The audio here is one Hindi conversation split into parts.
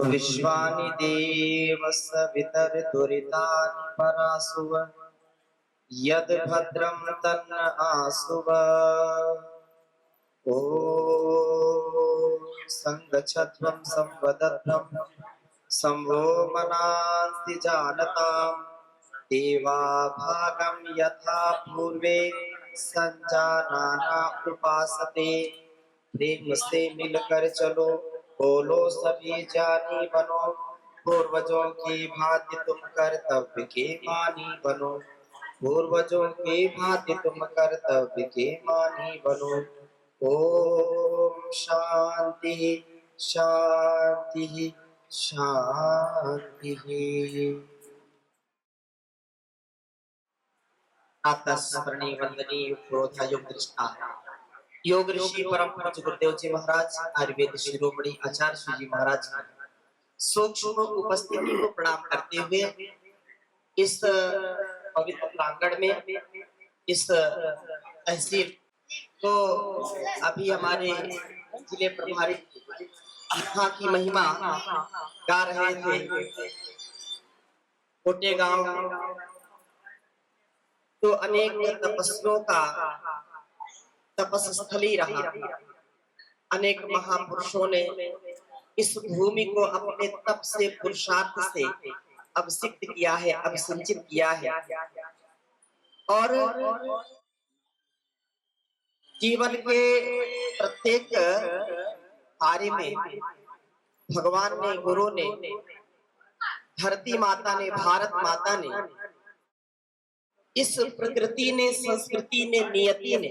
विश्वानि देव सवितर्दुरितानि परासुव यद भद्रं तन्न आसुव। ॐ संगच्छध्वं संवदध्वं संवो मनांसि जानताम् देवा भागं यथा पूर्वे संजानाना उपासते। प्रेम से मिलकर चलो बोलो सभी जानी बनो पूर्वजों की भांति तुम कर्तव्य के मानी बनो। पूर्वजों की भांति तुम कर्तव्य के मानी बनो। ओम शांति शांति शांति। आत्मस्मरणीय वंदनीय क्रोधा योग दृष्टा योग ऋषि परम पूज्य गुरुदेव जी महाराज आयुर्वेद शिरोमणि आचार्य श्री जी महाराज सूक्ष्म उपस्थिति को प्रणाम करते हुए इस पवित्र प्रांगण में इस तहसील तो अभी हमारे जिले प्रभारी यहाँ की महिमा गा रहे थे। कोटे गांव तो अनेक तपस्वियों का तपस्स्थली रहा। अनेक महापुरुषों ने इस भूमि को अपने तप से पुरुषार्थ से अभिषिक्त किया है, अभिसिंचित किया है और जीवन के प्रत्येक कार्य में भगवान ने, गुरु ने, धरती माता ने, भारत माता ने, इस प्रकृति ने, संस्कृति ने, नियति ने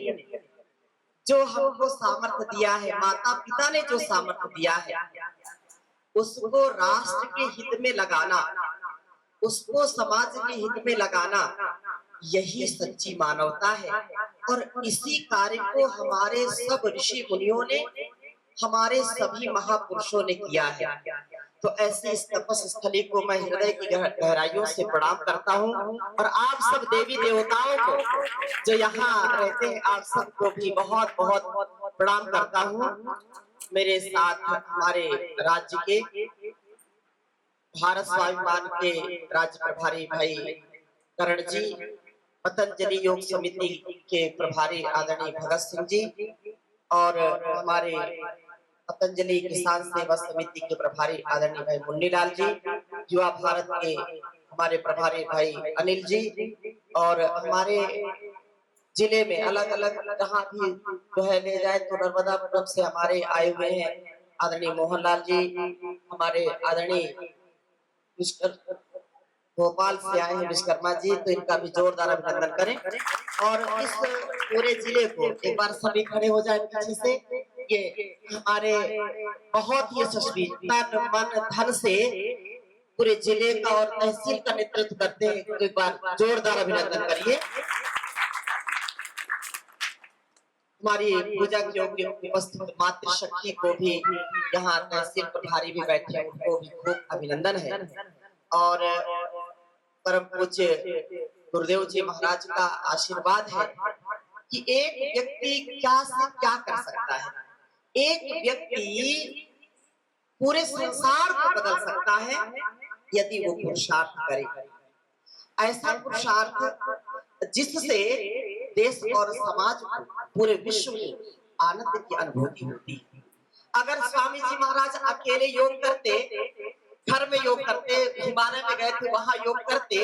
जो हमको सामर्थ्य दिया है, माता पिता ने जो सामर्थ्य दिया है, उसको राष्ट्र के हित में लगाना, उसको समाज के हित में लगाना, यही सच्ची मानवता है। और इसी कार्य को हमारे सब ऋषि मुनियों ने, हमारे सभी महापुरुषों ने किया है। तो ऐसे इस तपस्स्थली को मैं हृदय की गहराइयों से प्रणाम करता हूँ और आप सब देवी देवताओं को जो यहाँ रहते हैं, आप सबको भी बहुत बहुत प्रणाम करता हूँ। मेरे साथ हमारे राज्य के भारत स्वाभिमान के राज्य प्रभारी भाई करण जी, पतंजलि योग समिति के प्रभारी आदरणीय भगत सिंह जी और हमारे पतंजलि किसान सेवा समिति के प्रभारी आदरणीय भाई मुन्नीलाल जी, युवा भारत के हमारे प्रभारी भाई अनिल जी और हमारे जिले में अलग अलग जहाँ भी जो है ले जाए तो नर्मदापुरम से हमारे आए हुए हैं आदरणीय मोहनलाल जी, हमारे आदरणीय भोपाल से आए हैं विश्वकर्मा जी, तो इनका भी जोरदार अभिनंदन करें। और इस पूरे जिले को एक बार सभी खड़े हो जाए पीछे से। ये हमारे बहुत ही यशस्वी तन मन धन से पूरे जिले का और तहसील का नेतृत्व करते हैं, तो एक बार जोरदार अभिनंदन करिए। हमारी पूजा के योग्य उपस्थित मातृशक्ति को भी, यहाँ तहसील प्रभारी भी बैठे हैं, उनको भी खूब अभिनंदन है। और परम पूज्य गुरुदेव जी महाराज का आशीर्वाद है कि एक व्यक्ति क्या से क्या कर सकता है। एक व्यक्ति पूरे संसार को बदल सकता है यदि वो पुरुषार्थ करे। ऐसा पुरुषार्थ जिससे देश और समाज को, पूरे विश्व को आनंद की अनुभूति होती है। अगर स्वामी जी महाराज अकेले योग करते, घर में योग करते, हिमालय में गए थे वहां योग करते,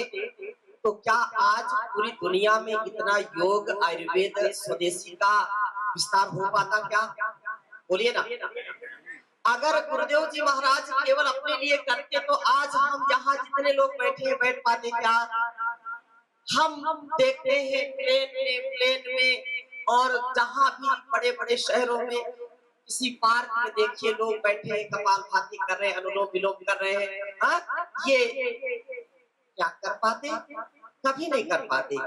तो क्या आज पूरी दुनिया में इतना योग आयुर्वेद स्वदेशी का विस्तार हो पाता? क्या बोलिए ना। अगर गुरुदेव जी महाराज केवल अपने लिए करते तो आज हम यहाँ जितने लोग बैठे हैं बैठ पाते क्या? हम देखते हैं प्लेन में और जहाँ भी बड़े बड़े शहरों में किसी पार्क में देखिए लोग बैठे हैं, कपालभाति कर रहे हैं, अनुलोम विलोम कर रहे हैं। ये क्या कर पाते? कभी नहीं कर पाते।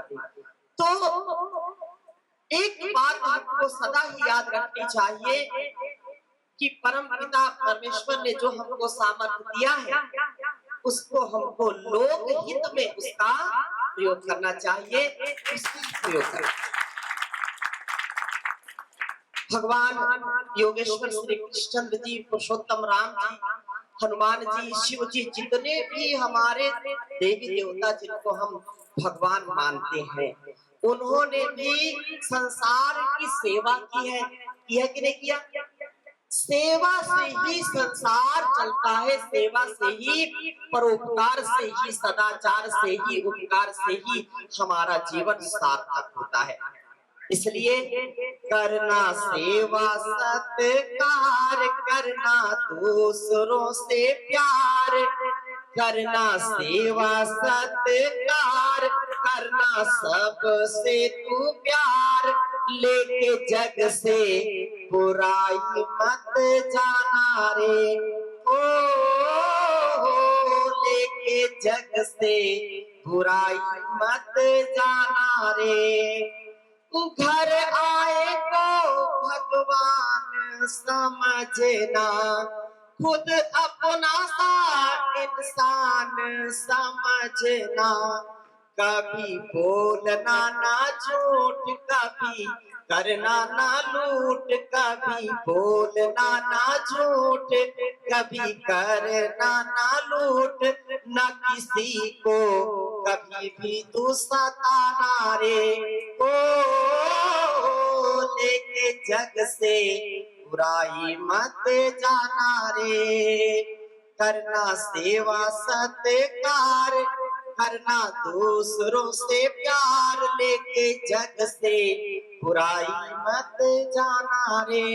तो एक बात हमको सदा ही याद रखनी चाहिए कि परम पिता परमेश्वर ने जो हमको सामर्थ्य दिया है, उसको हमको लोक हित में उसका प्रयोग करना चाहिए। प्रयोग भगवान योगेश्वर श्री कृष्णचंद्र जी, पुरुषोत्तम राम जी हनुमान जी, शिव जी, जितने भी हमारे देवी देवता जिनको हम भगवान मानते हैं, उन्होंने भी संसार की सेवा की है कि नहीं किया? सेवा से ही संसार चलता है, सेवा से ही, परोपकार से ही, सदाचार से ही, उपकार से ही हमारा जीवन सार्थक होता है। इसलिए करना सेवा सत्कार, करना दूसरों से प्यार, करना सेवा सत्कार, करना सबसे तू प्यार, लेके जग से बुराई मत जाना रे, लेके जग से बुराई मत जाना रे। घर आए तो भगवान समझना, खुद अपना सा इंसान समझना, कभी बोलना ना झूठ, कभी करना ना लूट, कभी बोलना ना झूठ, कभी करना ना लूट, न किसी को कभी भी तू सताना रे, लेके जग से बुराई मत जाना रे। करना सेवा सत्कार, करना दूसरों से प्यार, लेके जग से बुराई मत जाना रे।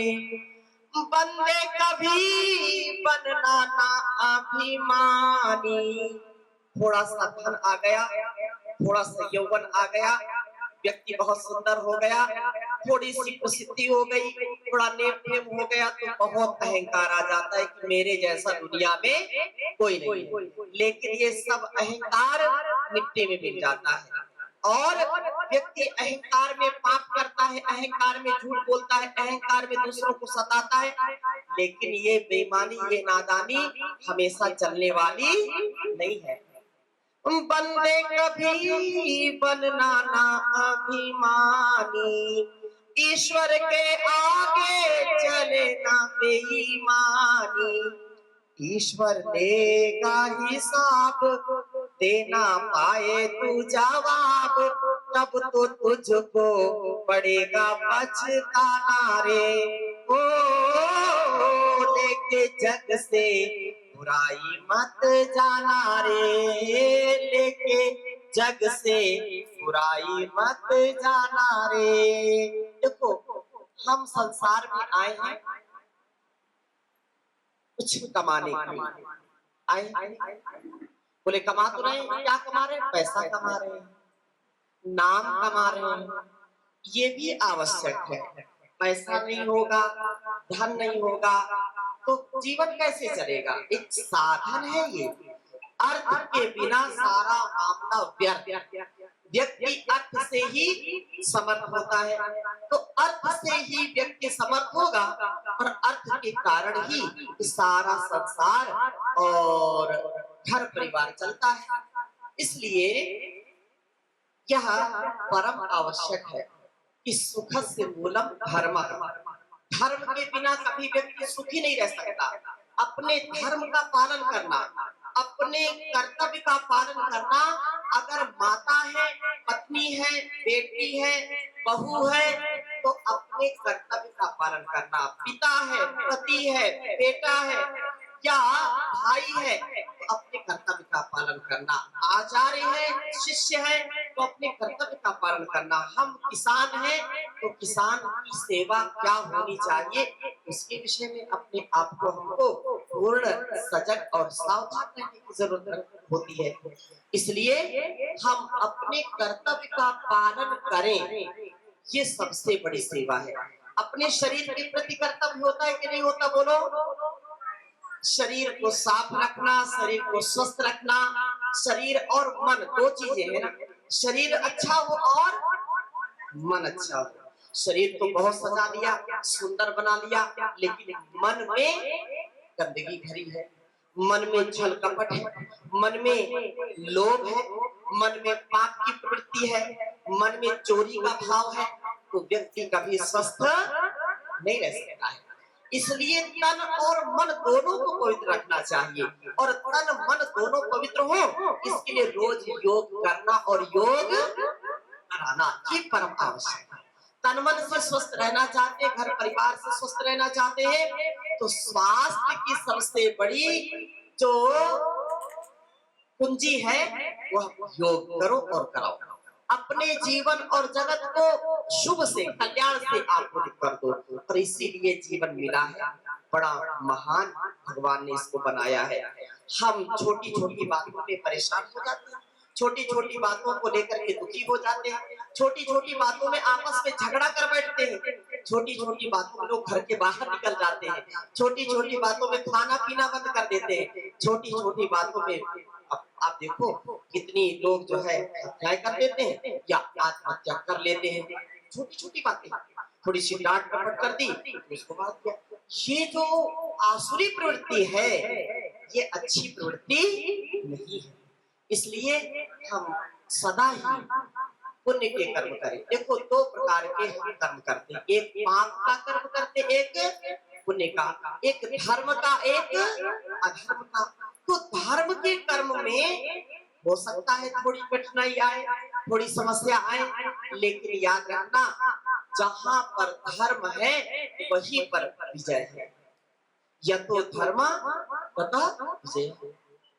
बंदे कभी बनना ना अभिमानी, थोड़ा सा धन आ गया, थोड़ा सा यौवन आ गया, व्यक्ति बहुत सुंदर हो गया, थोड़ी सी प्रसिद्धि हो गई, थोड़ा नेम फेम हो गया, तो बहुत अहंकार आ जाता है कि मेरे जैसा दुनिया में कोई नहीं। लेकिन ये सब अहंकार मिट्टी में मिल जाता है, और व्यक्ति अहंकार में पाप करता है, अहंकार में झूठ बोलता है, अहंकार में दूसरों को सताता है। लेकिन ये बेईमानी, ये नादानी हमेशा चलने वाली नहीं है। बंदे कभी बनना ना अभिमानी, ईश्वर के आगे चले ना बेईमानी, ईश्वर देगा हिसाब, देना पाए तू जवाब, तब तो तुझको पड़ेगा पछताना रे, ओ लेके जग से बुराई मत जाना रे, लेके जग से बुराई मत जाना रे। देखो, हम संसार में आए हैं कुछ कमाने के लिए आए। बोले कमा तो रहे हैं, क्या कमा रहे हैं? पैसा कमा रहे हैं, नाम कमा रहे हैं, ये भी आवश्यक है। पैसा नहीं होगा, धन नहीं होगा, तो जीवन कैसे चलेगा? एक साधन है ये, अर्थ के बिना सारा मामला व्यर्थ। व्यक्ति अर्थ से ही समर्थ होता है, तो अर्थ से ही व्यक्ति समर्थ होगा, और अर्थ के कारण ही सारा संसार और घर परिवार चलता है। इसलिए यह परम आवश्यक है कि सुख से मूलम धर्म, धर्म के बिना कभी व्यक्ति सुखी नहीं रह सकता। अपने धर्म का पालन करना, अपने कर्तव्य का पालन करना, अगर माता है, पत्नी है, बेटी है, बहू है, तो अपने कर्तव्य का पालन करना, पिता है, पति है, बेटा है या भाई है, तो अपने कर्तव्य का पालन करना, आचार्य है, शिष्य है, तो अपने कर्तव्य का पालन करना। हम किसान हैं तो किसान की सेवा क्या होनी चाहिए, उसके विषय में अपने आप को हमको पूर्ण सजग और सावधान रहने की जरूरत होती है। इसलिए हम अपने कर्तव्य का पालन करें, ये सबसे बड़ी सेवा है। अपने शरीर के प्रति कर्तव्य होता है कि नहीं होता? बोलो। शरीर को साफ रखना, शरीर को स्वस्थ रखना, शरीर और मन दो चीजें हैं ना। शरीर अच्छा हो और मन अच्छा हो। शरीर तो बहुत सजा लिया, सुंदर बना लिया, लेकिन मन में गंदगी भरी है, मन में छल कपट है, मन में लोभ है, मन में पाप की प्रवृत्ति है, मन में चोरी का भाव है, तो व्यक्ति कभी स्वस्थ नहीं रह सकता है। इसलिए तन और मन दोनों को पवित्र रखना चाहिए और तन मन दोनों पवित्र हो इसके लिए रोज योग करना और योग कराना ये परम आवश्यक है। तन मन से स्वस्थ रहना चाहते हैं, घर परिवार से स्वस्थ रहना चाहते हैं, तो स्वास्थ्य की सबसे बड़ी जो कुंजी है वह योग करो और कराओ। अपने जीवन और जगत को शुभ से कल्याण से आपूर्ति कर दो और इसीलिए जीवन मिला है, बड़ा महान भगवान ने इसको बनाया है। हम छोटी छोटी बातों में परेशान हो जाते हैं, छोटी छोटी बातों को लेकर के दुखी हो जाते हैं, छोटी छोटी बातों में आपस में झगड़ा कर बैठते हैं, छोटी छोटी बातों में लोग घर के बाहर निकल जाते हैं, छोटी छोटी बातों में खाना पीना बंद कर देते हैं, छोटी छोटी बातों में आप देखो कितनी लोग जो है हत्याएं कर देते हैं या आत्महत्या कर लेते हैं। छोटी छोटी बातें, थोड़ी सी डांट डपट कर दी तो उसको बात किया। ये जो आसुरी प्रवृत्ति है ये अच्छी प्रवृत्ति नहीं है। इसलिए हम सदा ही पुण्य के कर्म करें। देखो दो प्रकार के हम कर्म करते हैं, एक पाप का कर्म करते, एक पुण्य का, एक धर्म का, एक अधर्म का। तो धर्म के कर्म में हो सकता है थोड़ी कठिनाई आए, थोड़ी समस्या आए, लेकिन याद रखना जहां पर धर्म है वहीं पर विजय है। यतो धर्म ततः विजय,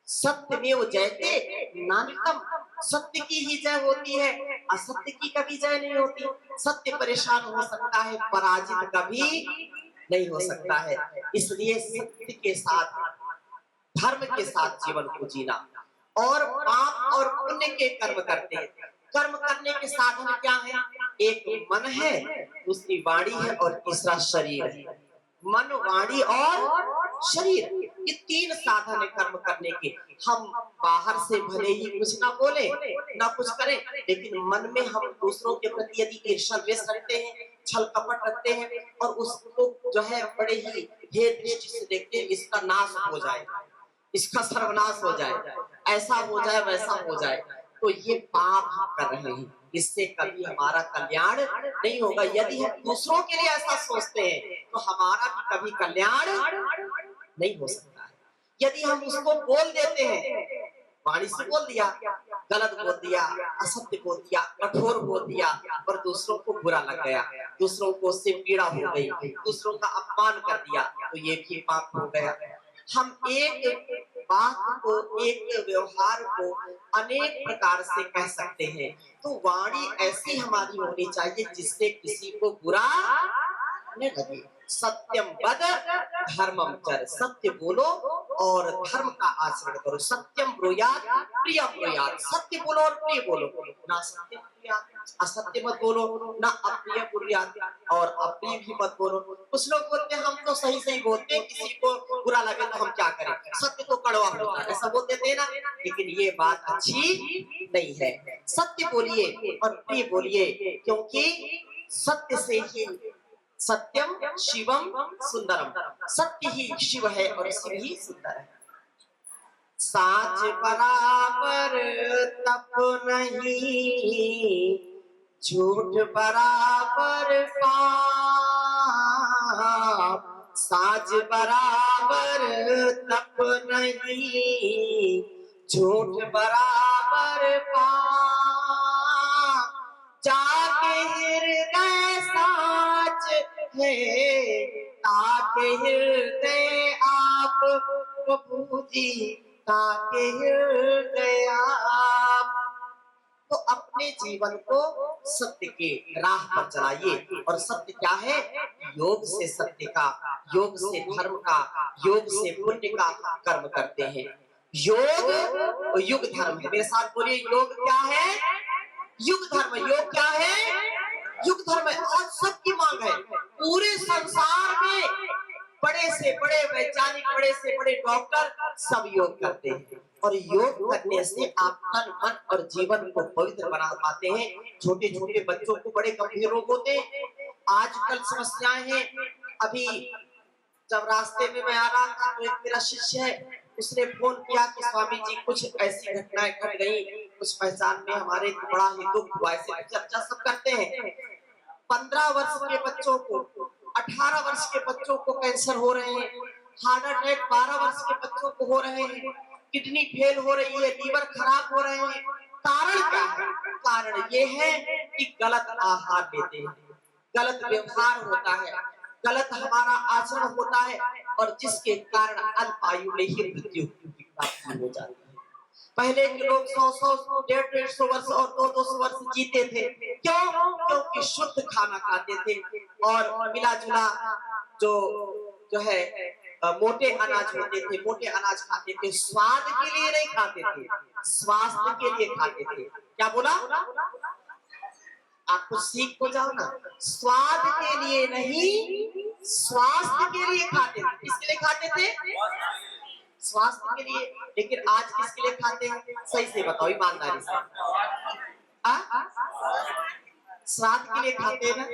सत्यमेव जयते नान्यतम, सत्य की ही जय होती है, असत्य की कभी जय नहीं होती। सत्य परेशान हो सकता है, पराजित कभी नहीं हो सकता है। इसलिए सत्य के साथ धर्म के साथ जीवन को जीना और पाप और पुण्य के कर्म करते हैं। कर्म करने के साधन क्या है? एक मन है, दूसरी वाणी है और तीसरा शरीर है। मन, वाणी और शरीर, ये तीन साधन है कर्म करने के। हम बाहर से भले ही कुछ ना बोले ना कुछ करें, लेकिन मन में हम दूसरों के प्रति यदि ईर्ष्या द्वेष रखते हैं, छल कपट रखते हैं और उसको जो है बड़े ही भेद दृष्टि से देखते हैं, इसका नाश हो जाए, इसका सर्वनाश हो जाए, ऐसा हो जाए, वैसा हो जाए, तो ये पाप हम कर रहे हैं। इससे कभी हमारा कल्याण नहीं होगा। यदि हम दूसरों के लिए ऐसा सोचते हैं तो हमारा भी कभी कल्याण नहीं हो सकता है। यदि हम उसको बोल देते हैं, वाणी से बोल दिया, गलत बोल दिया, असत्य बोल दिया, कठोर बोल दिया और दूसरों को बुरा लग गया, दूसरों को उससे पीड़ा हो गई, दूसरों का अपमान कर दिया, तो ये भी पाप हो गया। हम एक बात को, एक व्यवहार को अनेक प्रकार से कह सकते हैं, तो वाणी ऐसी हमारी होनी चाहिए जिससे किसी को बुरा न लगे। सत्यम वद धर्मम चर, सत्य बोलो और धर्म का आचरण करो। सत्यम ब्रूयात प्रियम ब्रूयात, सत्य बोलो और प्रिय बोलो, ना सत्य ब्रूयात, असत्य मत बोलो, ना अप्रिय ब्रूयात और अप्रिय भी मत बोलो। कुछ लोग बोलते हैं हम तो सही सही बोलते हैं, किसी को बुरा लगे तो हम क्या करें, सत्य तो कड़वा होता है, ऐसा बोल देते हैं ना, लेकिन ये बात अच्छी नहीं है। सत्य बोलिए और प्रिय बोलिए, क्योंकि सत्य से ही, सत्यम शिवम सुंदरम, सत्य ही शिव है और शिव ही सुंदर है। साच बराबर तप नहीं, झूठ बराबर पाप, साच बराबर तप नहीं, झूठ बराबर पाप, जाके हृदय साच है, ताके हृदय आप प्रभु जी, ताके हृदय आप। तो अपने जीवन को सत्य के राह पर चलाइए। और सत्य क्या है? योग से सत्य का, योग से धर्म का, योग से पुण्य का कर्म करते हैं। योग युग धर्म है। मेरे साथ बोलिए, योग क्या है? युग धर्म। योग क्या है? युग धर्म है। आज सबकी मांग है, पूरे संसार में बड़े से बड़े वैज्ञानिक, बड़े से बड़े डॉक्टर सब योग करते हैं और योग करने से आप तन मन और जीवन को पवित्र बना पाते हैं। छोटे छोटे बच्चों को बड़े गंभीर रोग होते हैं, आजकल समस्याएं हैं। अभी जब रास्ते में मैं आ रहा था तो एक मेरा शिष्य है, उसने फोन किया कि स्वामी जी कुछ ऐसी घटनाएं घट गई, कुछ पहचान में हमारे बड़ा ही दुख हुआ। ऐसे चर्चा सब करते हैं। 15 वर्ष के बच्चों को, 18 वर्ष के बच्चों को कैंसर हो रहे हैं, हार्ट अटैक 12 वर्ष के बच्चों को हो रहे हैं, किडनी फेल हो रही है, लीवर खराब हो रहे हैं। कारण क्या है? कारण ये है कि गलत आहार लेते हैं, गलत व्यवहार होता है, गलत हमारा आचरण होता है, और जिसके कारण अल्प आयु में ही मृत्यु की प्राप्ति हो जाती है। पहले के लोग 100-100, 150-150 वर्ष और 200-200 वर्ष जीते थे। क्यों? क्योंकि शुद्ध खाना खाते थे और मिला जुला जो है मोटे अनाज होते थे, मोटे अनाज खाते थे, स्वाद के लिए नहीं खाते थे, स्वास्थ्य के लिए खाते थे। क्या बोला? आप कुछ सीख हो जाओ ना। स्वाद के लिए नहीं, स्वास्थ्य के लिए खाते थे। किसके लिए खाते थे? स्वास्थ्य के लिए। लेकिन आज किसके लिए खाते हैं? सही से बताओ, ईमानदारी से। स्वाद के लिए खाते हैं ना।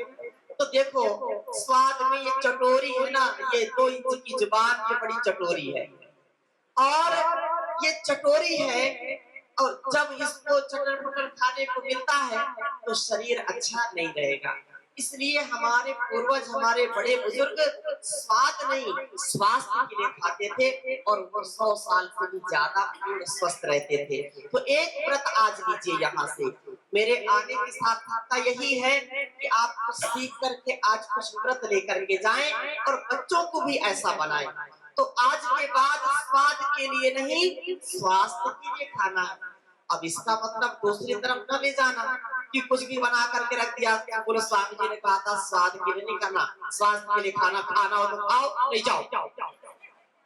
तो देखो, स्वाद में ये चटोरी है ना, ये 2 इंच की जुबान, ये बड़ी चटोरी है, और ये चटोरी है, और जब इसको चटर पटर खाने को मिलता है तो शरीर अच्छा नहीं रहेगा। इसलिए हमारे पूर्वज, हमारे बड़े बुजुर्ग स्वाद नहीं, स्वास्थ्य के लिए खाते थे, और वो 100 साल से भी ज्यादा पूर्ण स्वस्थ रहते थे। तो एक व्रत आज लीजिए यहाँ से। मेरे आने की सार्थकता यही है कि आप कुछ सीख करके आज कुछ व्रत लेकर के जाएं और बच्चों को भी ऐसा बनाएं। तो आज के बाद स्वाद के लिए नहीं, स्वास्थ्य के लिए खाना है। अब इसका मतलब दूसरी तरफ न ले जाना कि कुछ भी बना करके रख दिया। बोले स्वामी जी ने कहा था स्वाद के लिए नहीं करना, स्वास्थ्य के लिए खाना, खाना हो तो खाओ, नहीं जाओ।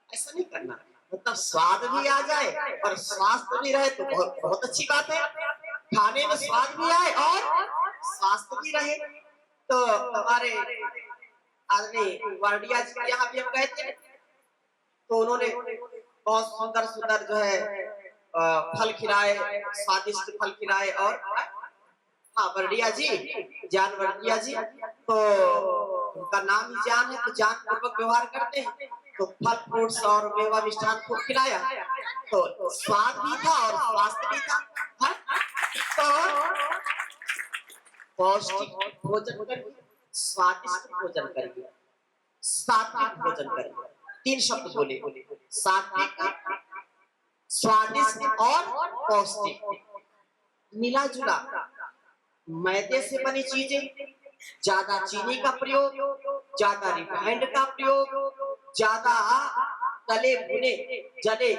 ऐसा नहीं करना। मतलब स्वाद भी आ जाए और स्वास्थ्य भी रहे तो बहुत बहुत अच्छी बात है। खाने में स्वाद भी आए और स्वास्थ्य भी रहे। तो हमारे आदमी वारडिया जी के यहाँ भी हम गए थे, तो उन्होंने बहुत सुंदर सुंदर जो है फल खिलाए, स्वादिष्ट फल खिलाए। और हाँ, वर्डिया जी, जान वर्डिया जी, तो उनका नाम ही जान है, तो जान पूर्वक व्यवहार करते हैं। तो फल फ्रूट्स और मेवा मिष्ठान खूब खिलाया, तो स्वाद भी था और स्वास्थ्य भी था। तो पौष्टिक भोजन करिए, स्वादिष्ट भोजन करिए, सात्विक भोजन करिए। 3 शब्द बोले, सात्विक, स्वादिष्ट और पौष्टिक। मिला जुला मैदे से बनी चीजें, ज्यादा चीनी का प्रयोग, ज्यादा रिफाइंड का प्रयोग, ज्यादा तले भुने जले,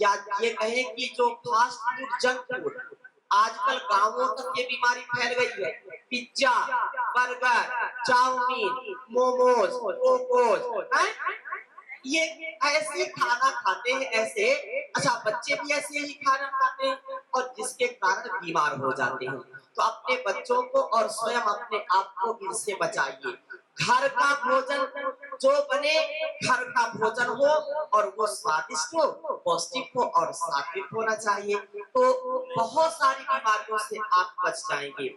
या ये कहें कि जो फास्ट फूड, जंक फूड, आजकल गांवों तक ये बीमारी फैल गई है। पिज्जा, बर्गर, चाउमीन, मोमोज, कोकोज, ये ऐसे खाना खाते हैं, ऐसे। अच्छा, बच्चे भी ऐसे ही खाना खाते हैं और जिसके कारण बीमार हो जाते हैं। तो अपने बच्चों को और स्वयं अपने आप को इनसे बचाइए। घर का भोजन जो बने, घर का भोजन हो और वो स्वादिष्ट हो, पौष्टिक हो और सात्विक होना चाहिए। तो बहुत सारी बीमारियों से आप बच जाएंगे।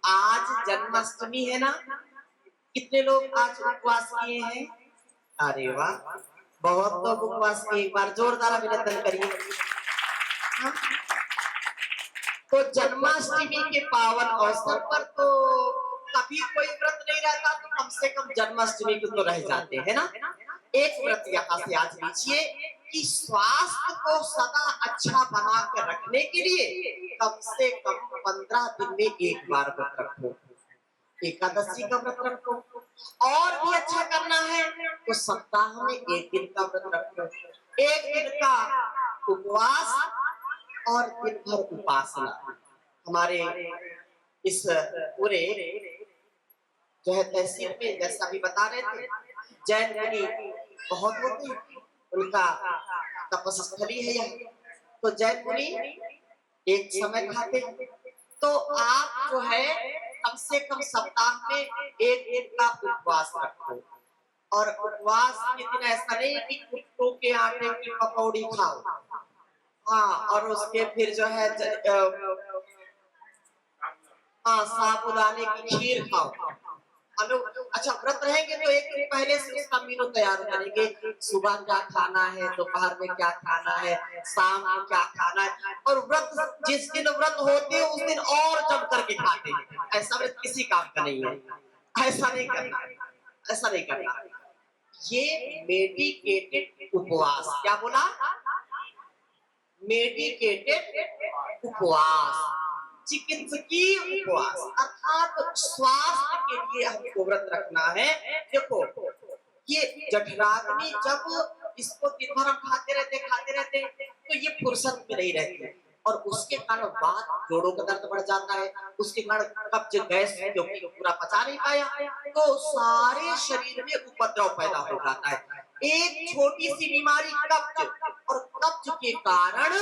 आज जन्माष्टमी है ना, कितने लोग आज उपवास किए हैं? अरे वाह, बहुत लोग उपवास किए। एक बार जोरदार अभिनंदन करिए। तो जन्माष्टमी के पावन अवसर पर तो कभी कोई व्रत नहीं रहता, तो कम से कम जन्माष्टमी को तो रह जाते हैं ना। एक व्रत यहाँ से आज लीजिए कि स्वास्थ्य को सदा अच्छा बना कर रखने के लिए कम से कम 15 दिन में एक बार व्रत रखो। एकादशी का व्रत रखो, और भी अच्छा करना है तो सप्ताह में 1 दिन का व्रत रखो, 1 दिन का उपवास और दिन भर उपासना। हमारे इस पूरे जो है तहसील में, जैसा अभी बता रहे थे, जैन मुनि बहुत होते हैं, उनका तपस्स्थली है यह। तो जैन मुनि एक समय खाते हैं, तो आप जो है कम से कम सप्ताह में 1 दिन का उपवास रखो। और उपवास के दिन ऐसा नहीं कि कुट्टू के आटे की पकौड़ी खाओ, हाँ, और उसके फिर जो है साबूदाने की खीर खाओ। अच्छा, व्रत रहेंगे तो 1 दिन पहले से उसका मेनू तैयार करेंगे। सुबह क्या खाना है, दोपहर में क्या खाना है, शाम को क्या खाना है। और व्रत जिस दिन व्रत होते हैं उस दिन और जम करके खाते हैं। ऐसा व्रत किसी काम का नहीं है, ऐसा नहीं करना। ऐसा नहीं करना। ये मेडिकेटेड उपवास, क्या बोला? मेडिकेटेड उपवास, चिकित्सकीय उपवास, अर्थात स्वास्थ्य के लिए हमको व्रत रखना है। देखो, ये जठराग्नि जब इसको दिन भर हम खाते रहते तो ये फुर्सत में नहीं रहती और उसके कारण बात जोड़ों का दर्द बढ़ जाता है, उसके कारण कब्ज गैस क्योंकि पूरा पचा नहीं पाया तो सारे शरीर में उपद्रव पैदा हो जाता है। एक छोटी सी बीमारी कब्ज, और कब्ज के कारण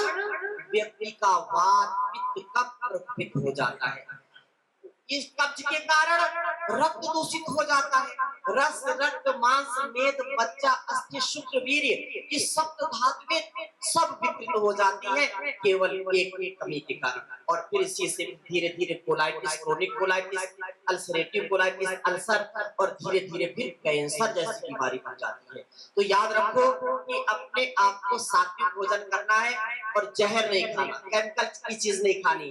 व्यक्ति का वात पित्त कफ प्रभावित हो जाता है। इस कब्ज के कारण रक्त दूषित हो जाता है, रस रक्त मांस मेद मज्जा अस्थि शुक्र वीर्य, इस सप्त धातुएं सब विकृत हो जाती है केवल एक कमी के कारण। और फिर इसी से धीरे धीरे colitis, chronic colitis, ulcerative colitis, ulcer और धीरे धीरे फिर कैंसर जैसी बीमारी बन जाती है। तो याद रखो कि अपने आप को सात्विक भोजन करना है और जहर नहीं खाना, केमिकल की चीज नहीं खानी।